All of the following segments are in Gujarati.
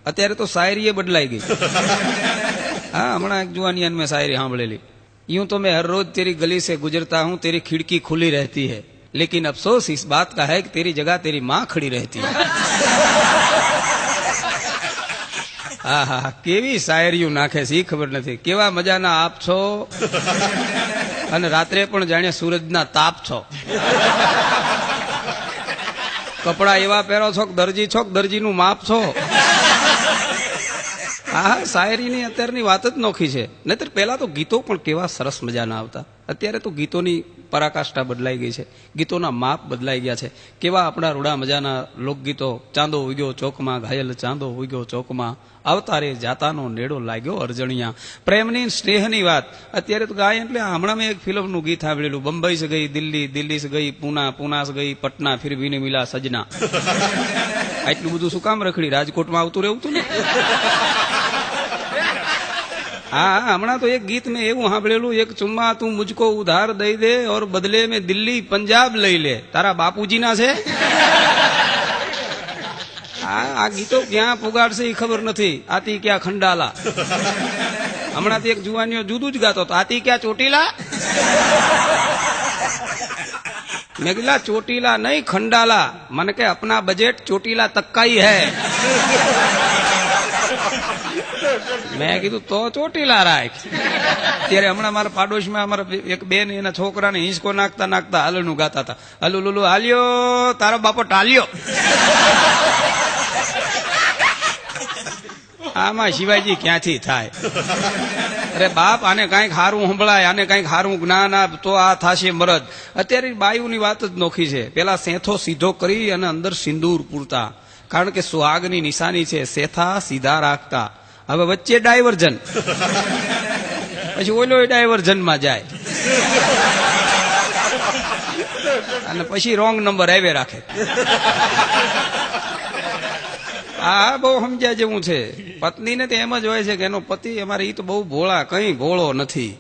અત્યારે તો શાયરી બદલાઈ ગઈ. હા, હમણાં એક જુવાનિયાન મેં શાયરી સાંભળેલી. यूं तो मैं हर रोज तेरी गली से गुजरता हूं, तेरी खिड़की खुली रहती है, लेकिन अफसोस इस बात का है कि तेरी जगह तेरी मां खड़ी रहती है. હા હા, કેવી શાયરીઓ નાખે છે એ ખબર નથી. કેવા મજાના આપ છો અને રાત્રે પણ જાણે સૂરજના તાપ છો. કપડા એવા પહેરો છો કે દરજીનું માપ છો. હા, શાયરીની અત્યારની વાત જ નોખી છે. નહીતર પહેલા તો ગીતો પણ કેવા સરસ મજાના આવતા. અત્યારે તો ગીતોની પરાકાષ્ઠા બદલાઈ ગઈ છે, ગીતોના માપ બદલાઈ ગયા છે. કેવા આપણા રૂડા મજાના લોકગીતો. ચાંદો ઉગ્યો ચોકમાં, ઘાયલ ચાંદો ઉગ્યો ચોકમાં, આવતા રે જાતાનો નેડો લાગ્યો અરજણિયા. પ્રેમની સ્નેહની વાત અત્યારે તો ગાય. એટલે હમણાં મેં એક ફિલ્મનું ગીત સાંભળેલું, બંબઈ સે ગઈ દિલ્હી, દિલ્હી સે ગઈ પૂના, પૂના સે ગઈ પટના, ફિર ભી ને મિલા સजना. આટલું બધું શું કામ રખડી? રાજકોટમાં આવતું રહેવું હતું ને. હા, હમણાં તો એક ગીત મેં એવું સાંભળેલું, એક ચુમ્મા તું મુझको ઉધાર દઈ દે और બદલે में દિલ્હી પંજાબ લઈ લે. તારા બાપુજીના છે. આ ગીતો ક્યાં પુગાડશે એ ખબર નથી. આતી ક્યાં ખંડાલા. હમણાંથી એક જુવાનીઓ જુદું જ ગાતો હતો, આતી ક્યાં ચોટીલા. મેં કીધું ચોટીલા નહીં ખંડાલા. મને કે અપના બજેટ ચોટીલા તક का ही है. મેં કીધું તો ચોટીલા રાખ. ત્યારે હમણાં મારા પાડોશમાં અમારા એક બેન એના છોકરાને હિંચકો નાખતા નાખતા હાલનું ગાતા હતા, હલુ લુલુ હાલ્યો તારો બાપો ટાલ્યો. આમાં શિવાજી ક્યાંથી થાય? અરે બાપ, આને કઈક હારું સંભળાય, આને કઈક હારું જ્ઞાન આપ તો આ થાશે મરદ. અત્યારે બાયુની વાત જ નોખી છે. પેલા સેથો સીધો કરી અને અંદર સિંદૂર પૂરતા, કારણ કે સુહાગની નિશાની છે સેથા સીધા રાખતા. હવે વચ્ચે ડાયવર્જન, પછી ઓલો ડાયવર્જનમાં જાય અને પછી રોંગ નંબર આવે રાખે. હા, બહુ સમજ્યા જેવું છે. પત્નીને તો એમ જ હોય છે કે એનો પતિ અમારે ઈ તો બહુ ભોળા, કઈ ભોળો નથી.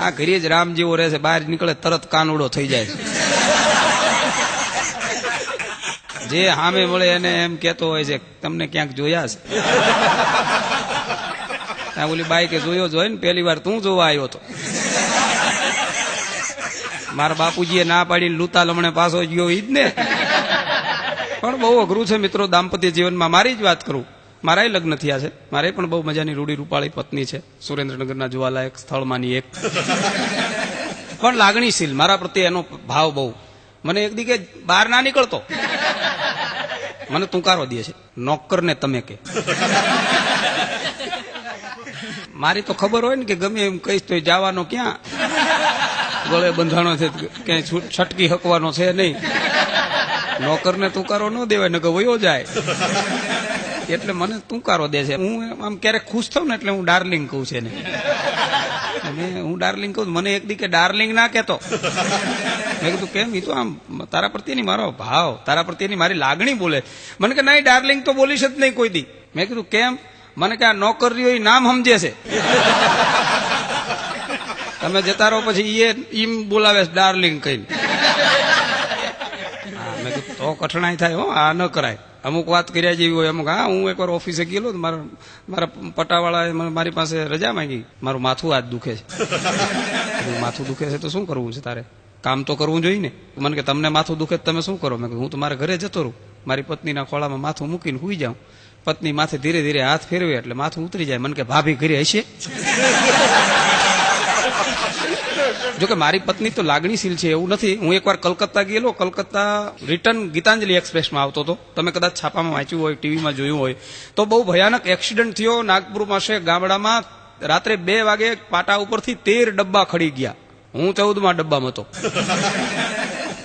આ ઘરે જ રામ જેવો રહે છે, બહાર નીકળે તરત કાનુડો થઈ જાય. જે સામે મળે એને એમ કેતો હોય છે તમને ક્યાંક જોયા છે. ત્યાં ઓલી બાઈ કે જોયો જ હોય ને, પહેલી વાર તું જોવા આવ્યો હતો. મારા બાપુજીએ ના પાડીને લૂતા લમણે પાછો ગયો ઈ જ ને. પણ બહુ અઘરું છે મિત્રો દાંપત્ય જીવનમાં. મારી જ વાત કરું, મારા લગ્ન થયા છે. મારે પણ બહુ મજાની રૂડી રૂપાળી પત્ની છે, સુરેન્દ્રનગરના જોવાલાયક સ્થળમાંની એક. પણ લાગણીશીલ, મારા પ્રત્યે એનો ભાવ બહુ. મને એક દી કે બહાર ના નીકળતો, મને તુંકારો દે છે, નોકર ને તમે કે. મારી તો ખબર હોય ને કે ગમે એમ કહીશ તો જવાનો ક્યાં, ગળે બંધાણો છે, ક્યાંય છટકી હકવાનો છે નહીં. નોકર ને તુંકારો ન દેવાય ને કે વયો જાય. એટલે મને તુંકારો દે છે. હું આમ ક્યારેક ખુશ થાઉં ને એટલે હું ડાર્લિંગ કહું છે ને. હું ડાર્લિંગ કહું, મને એક દી કે ડાર્લિંગ ના કહેતો. મેં કીધું કેમ? એ તો આમ તારા પ્રત્યેની મારો ભાવ, તારા પ્રત્યેની મારી લાગણી બોલે. મને કે નહીં ડાર્લિંગ તો બોલીશ જ નહીં કોઈ દી. મેં કીધું કેમ? મને કે આ નોકરીઓ નામ સમજે છે, તમે જતા રહો પછી એ ઈમ બોલાવે છે ડાર્લિંગ કહીને. મેં કીધું તો કઠણાઈ થાય હો, આ ન કરાય. અમુક વાત કર્યા જેવી હોય અમુક. હા, હું એકવાર ઓફિસે ગયેલો તો મારા પટાવાળાએ મારી પાસે રજા માંગી. મારું માથું આજ દુખે છે. માથું દુખે છે તો શું કરવું છે તારે? કામ તો કરવું જોઈએ ને. મને કે તમને માથું દુખે તમે શું કરો? મેં કીધું હું તો મારા ઘરે જતો રહું, મારી પત્નીના ખોળામાં માથું મૂકીને સુઈ જાઉં. પત્ની માથે ધીરે ધીરે હાથ ફેરવે એટલે માથું ઉતરી જાય. મને કે ભાભી ઘરે હશે? જોકે મારી પત્ની તો લાગણીશીલ છે એવું નથી. હું એકવાર કલકત્તા ગયેલો. કલકત્તા રિટર્ન ગીતાંજલિ એક્સપ્રેસમાં આવતો હતો. તમે કદાચ છાપામાં વાંચ્યું હોય, ટીવીમાં જોયું હોય તો. બહુ ભયાનક એક્સિડન્ટ થયો નાગપુર પાસે ગામડામાં. રાત્રે 2 વાગે પાટા ઉપરથી 13 ડબ્બા ખડી ગયા. હું 14મા ડબ્બામાં હતો.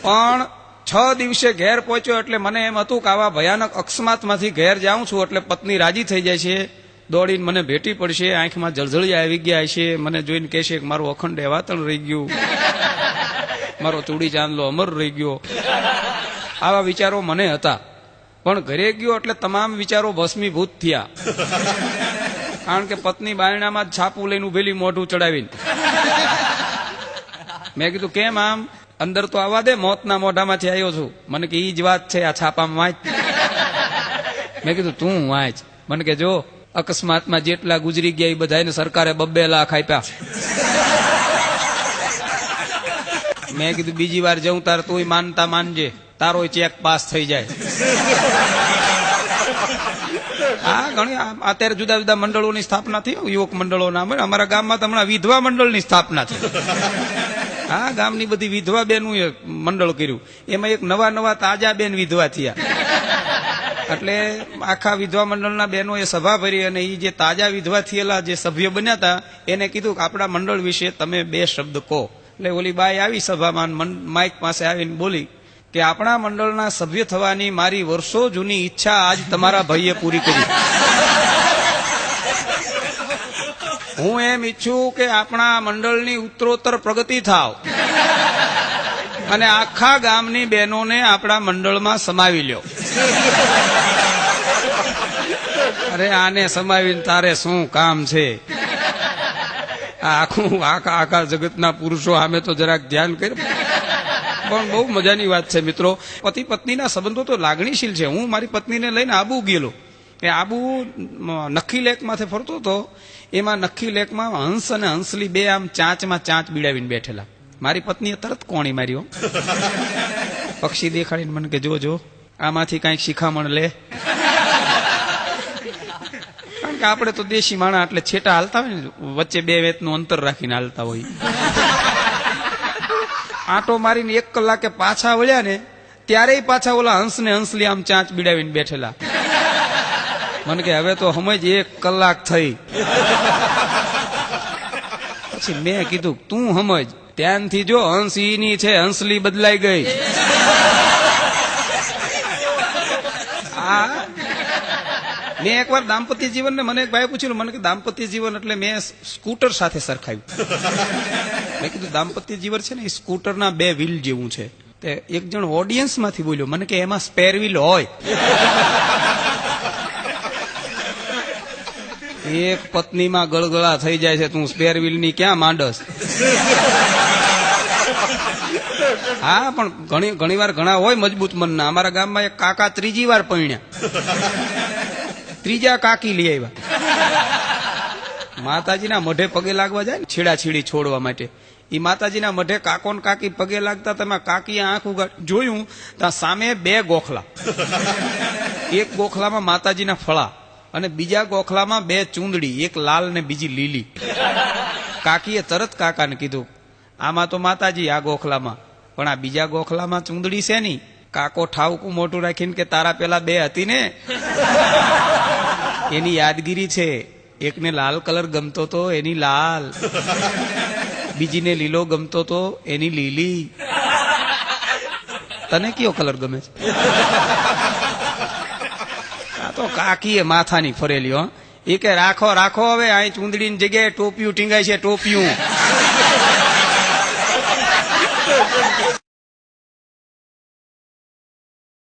પણ 6 દિવસે ઘેર પહોંચ્યો એટલે મને એમ હતું કે આવા ભયાનક અકસ્માતમાંથી ઘેર જાઉં છું એટલે પત્ની રાજી થઈ જાય છે, દોડીને મને ભેટી પડશે, આંખમાં જળજળિયા આવી ગયા છે, મને જોઈને કહેશે કે મારું અખંડ વાતણ રહી ગયું, મારો ચૂડી ચાંદલો અમર રહી ગયો. આવા વિચારો મને હતા. પણ ઘરે ગયો એટલે તમામ વિચારો ભસ્મીભૂત થયા. કારણ કે પત્ની બાયણામાં જ છાપું લઈને ઉભેલી મોઢું ચડાવીને. મેં કીધું કેમ આમ? અંદર તો આવવા દે, મોતના મોઢામાંથી આવ્યો છું. મને કે ઈ જ વાત છે, આ છાપામાં વાંચ. મેં કીધું તું વાંચ. મને કે જો અકસ્માતમાં જેટલા ગુજરી ગયા એ બધાને સરકારે 2 લાખ આપ્યા. મેં કીધું બીજી વાર જઉં તાર તું માનતા માનજે, તારો ચેક પાસ થઈ જાય. હા, ઘણી અત્યારે જુદા જુદા મંડળોની સ્થાપના થઈ, યુવક મંડળોના. અમારા ગામમાં તો હમણાં વિધવા મંડળની સ્થાપના થઈ. હા, ગામની બધી વિધવા બેનું મંડળ કર્યું. એમાં એક નવા તાજા બેન વિધવા થયા. એટલે આખા વિધવા મંડળના બહેનો એ સભા ભરી અને એ જે તાજા વિધવા થયેલા જે સભ્ય બન્યા હતા એને કીધું કે આપણા મંડળ વિશે તમે 2 શબ્દ કહો. એટલે ઓલી બાઈ આવી સભામાં, માઇક પાસે આવીને બોલી કે આપણા મંડળના સભ્ય થવાની મારી વર્ષો જૂની ઈચ્છા આજ તમારા ભાઈએ પૂરી કરી. હું એમ ઈચ્છું કે આપણા મંડળની ઉત્તરોત્તર પ્રગતિ થાવ અને આખા ગામની બહેનોને આપણા મંડળમાં સમાવી લ્યો. અરે આને સમાવીને તારે શું કામ છે? આખા જગતના પુરુષો સામે તો જરાક ધ્યાન કર્યું. પણ બહુ મજાની વાત છે મિત્રો. પતિ પત્નીના સંબંધો તો લાગણીશીલ છે. હું મારી પત્નીને લઈને આબુ ગયેલો. એ આબુ નખી લેક માથે ફરતો હતો. એમાં નખી લેકમાં હંસ અને હંસલી 2 આમ ચાંચમાં ચાંચ બીડાવીને બેઠેલા. મારી પત્નીએ તરત કોણી માર્યો. પક્ષી દેખાડીને મને કે જો આમાંથી કઈક શિખામણ લે. કારણ કે આપણે તો દેશી માણા એટલે છેટા હાલતા હોય ને, વચ્ચે 2 વેતનું અંતર રાખીને હાલતા હોય. આંટો મારીને 1 કલાકે પાછા વળ્યા ને ત્યારે પાછા ઓલા હંસ ને હંસલી આમ ચાંચ બીડાવીને બેઠેલા. મને કે હવે તો સમજ 1 કલાક થઈ. પછી મેં કીધું તું સમજ, ધ્યાનથી જો, હંસ ઈની છે, હંસલી બદલાઈ ગઈ. મેં એકવાર દાંપત્ય જીવન ને મને એક ભાઈ પૂછ્યું, મને કે દાંપત્ય જીવન એટલે મેં સ્કૂટર સાથે સરખાવ્યું. મેં કીધું દાંપત્ય જીવન છે ને એ સ્કૂટરના 2 વ્હીલ જેવું છે. તે એક જણ ઓડિયન્સ માંથી બોલ્યો, મને કે એમાં સ્પેર વ્હીલ હોય. એક પત્નીમાં ગળગળા થઈ જાય છે, તું સ્પેર વ્હીલ ની ક્યાં માંડસ? હા, પણ ઘણી વાર ઘણા હોય મજબૂત મનના. અમારા ગામમાં એક કાકા 3જી વાર પરણ્યા, 3જા કાકી લઈ આવ્યા. માતાજીના મઢે પગે લાગવા જાય ને છેડાછીડી છોડવા માટે, એ માતાજીના મઢે કાકો ને કાકી પગે લાગતા. તમે કાકીએ આંખ ઉગાડ જોયું ત્યાં સામે 2 ગોખલા. એક ગોખલામાં માતાજીના ફળા અને બીજા ગોખલામાં 2 ચૂંદડી, એક લાલ ને બીજી લીલી. કાકીએ તરત કાકાને કીધું આમાં તો માતાજી આ ગોખલામાં, પણ આ બીજા ગોખલામાં ચૂંદડી છે ની. કાકો ઠાવકું મોટું રાખીને કે તારા પેલા 2 હતી ને એની યાદગીરી છે. એકને લાલ કલર ગમતો તો એની લાલ, બીજીને લીલો ગમતો તો એની લીલી. તને કયો કલર ગમે છે? આ તો કાકીએ માથાની ફરેલી. હો, એ કે રાખો હવે અહીં ચૂંદડીની જગ્યાએ ટોપિયું ટીંગાય છે, ટોપિયું.